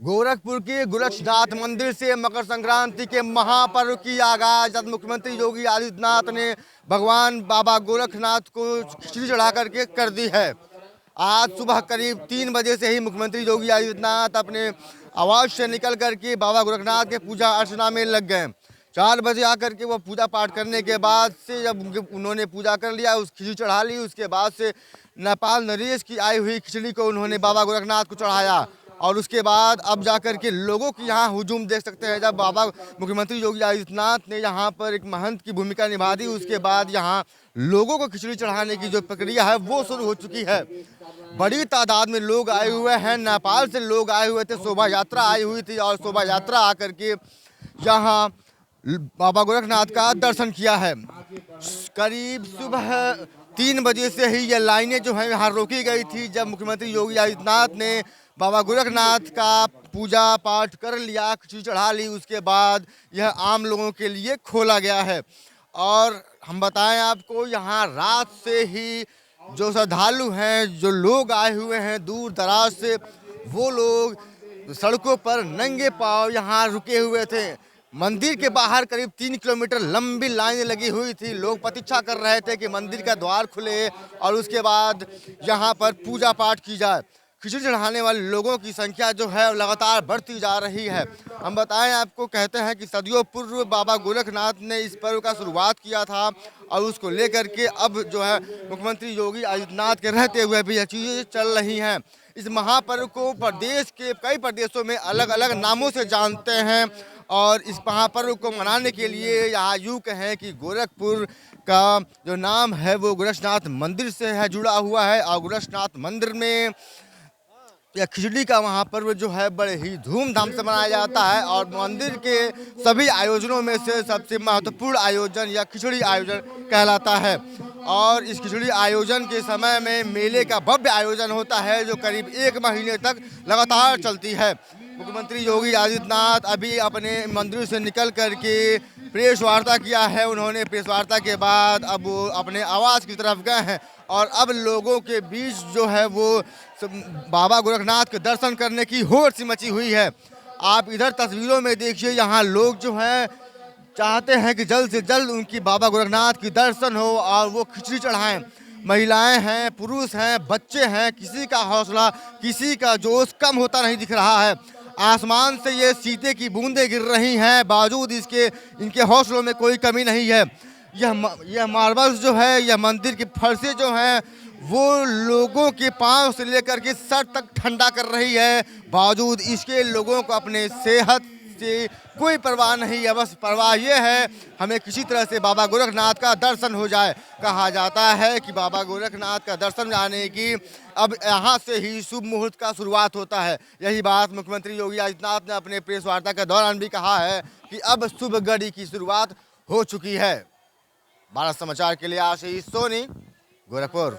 गोरखपुर के गोरक्षनाथ मंदिर से मकर संक्रांति के महापर्व की आगाज आज मुख्यमंत्री योगी आदित्यनाथ ने भगवान बाबा गोरखनाथ को खिचड़ी चढ़ा करके कर दी है। आज सुबह करीब 3 बजे से ही मुख्यमंत्री योगी आदित्यनाथ अपने आवास से निकल करके बाबा गोरखनाथ के पूजा अर्चना में लग गए। 4 बजे आकर के वो पूजा पाठ करने के बाद से जब उन्होंने पूजा कर लिया, उस खिचड़ी चढ़ा ली, उसके बाद से नेपाल नरेश की आई हुई खिचड़ी को उन्होंने बाबा गोरखनाथ को चढ़ाया। और उसके बाद अब जाकर के लोगों की यहाँ हुजूम देख सकते हैं। जब बाबा मुख्यमंत्री योगी आदित्यनाथ ने यहाँ पर एक महंत की भूमिका निभा दी, उसके बाद यहाँ लोगों को खिचड़ी चढ़ाने की जो प्रक्रिया है वो शुरू हो चुकी है। बड़ी तादाद में लोग आए हुए हैं, नेपाल से लोग आए हुए थे, शोभा यात्रा आई हुई थी और शोभा यात्रा आकर के यहाँ बाबा गोरखनाथ का दर्शन किया है। करीब सुबह 3 बजे से ही ये लाइनें जो है यहाँ रोकी गई थी। जब मुख्यमंत्री योगी आदित्यनाथ ने बाबा गोरखनाथ का पूजा पाठ कर लिया, खिचड़ी चढ़ा ली, उसके बाद यह आम लोगों के लिए खोला गया है। और हम बताएं आपको, यहाँ रात से ही जो श्रद्धालु हैं, जो लोग आए हुए हैं दूर दराज से, वो लोग सड़कों पर नंगे पांव यहाँ रुके हुए थे। मंदिर के बाहर करीब 3 किलोमीटर लंबी लाइन लगी हुई थी। लोग प्रतीक्षा कर रहे थे कि मंदिर का द्वार खुले और उसके बाद यहाँ पर पूजा पाठ की जाए। खिचड़ी चढ़ाने वाले लोगों की संख्या जो है लगातार बढ़ती जा रही है। हम बताएं आपको, कहते हैं कि सदियों पूर्व बाबा गोरखनाथ ने इस पर्व का शुरुआत किया था और उसको लेकर के अब जो है मुख्यमंत्री योगी आदित्यनाथ के रहते हुए भी यह चीज़ें चल रही हैं। इस महापर्व को प्रदेश के कई प्रदेशों में अलग अलग नामों से जानते हैं और इस महापर्व को मनाने के लिए यहाँ यूँ कहें कि गोरखपुर का जो नाम है वो गोरक्षनाथ मंदिर से है, जुड़ा हुआ है। और गोरक्षनाथ मंदिर में यह खिचड़ी का महापर्व जो है बड़े ही धूमधाम से मनाया जाता है और मंदिर के सभी आयोजनों में से सबसे महत्वपूर्ण आयोजन यह खिचड़ी आयोजन कहलाता है। और इस खिचड़ी आयोजन के समय में मेले का भव्य आयोजन होता है जो करीब 1 महीने तक लगातार चलती है। मुख्यमंत्री योगी आदित्यनाथ अभी अपने मंदिर से निकल करके प्रेस वार्ता किया है। उन्होंने प्रेस वार्ता के बाद अब वो अपने आवास की तरफ गए हैं और अब लोगों के बीच जो है वो बाबा गोरखनाथ के दर्शन करने की होड़ सी मची हुई है। आप इधर तस्वीरों में देखिए, यहाँ लोग जो हैं चाहते हैं कि जल्द से जल्द उनकी बाबा गोरखनाथ की दर्शन हो और वो खिचड़ी चढ़ाएं। महिलाएं हैं, पुरुष हैं, बच्चे हैं, किसी का हौसला, किसी का जोश कम होता नहीं दिख रहा है। आसमान से ये सीते की बूंदें गिर रही हैं, बावजूद इसके इनके हौसलों में कोई कमी नहीं है। यह मार्बल्स जो है, यह मंदिर की फर्शें जो हैं वो लोगों के पांव से लेकर के सर तक ठंडा कर रही है। बावजूद इसके लोगों को अपने सेहत से कोई परवाह नहीं है, बस परवाह ये है हमें किसी तरह से बाबा गोरखनाथ का दर्शन हो जाए। कहा जाता है कि बाबा गोरखनाथ का दर्शन जाने की अब यहाँ से ही शुभ मुहूर्त का शुरुआत होता है। यही बात मुख्यमंत्री योगी आदित्यनाथ ने अपने प्रेस वार्ता के दौरान भी कहा है कि अब शुभ घड़ी की शुरुआत हो चुकी है। भारत समाचार के लिए आशीष सोनी, गोरखपुर।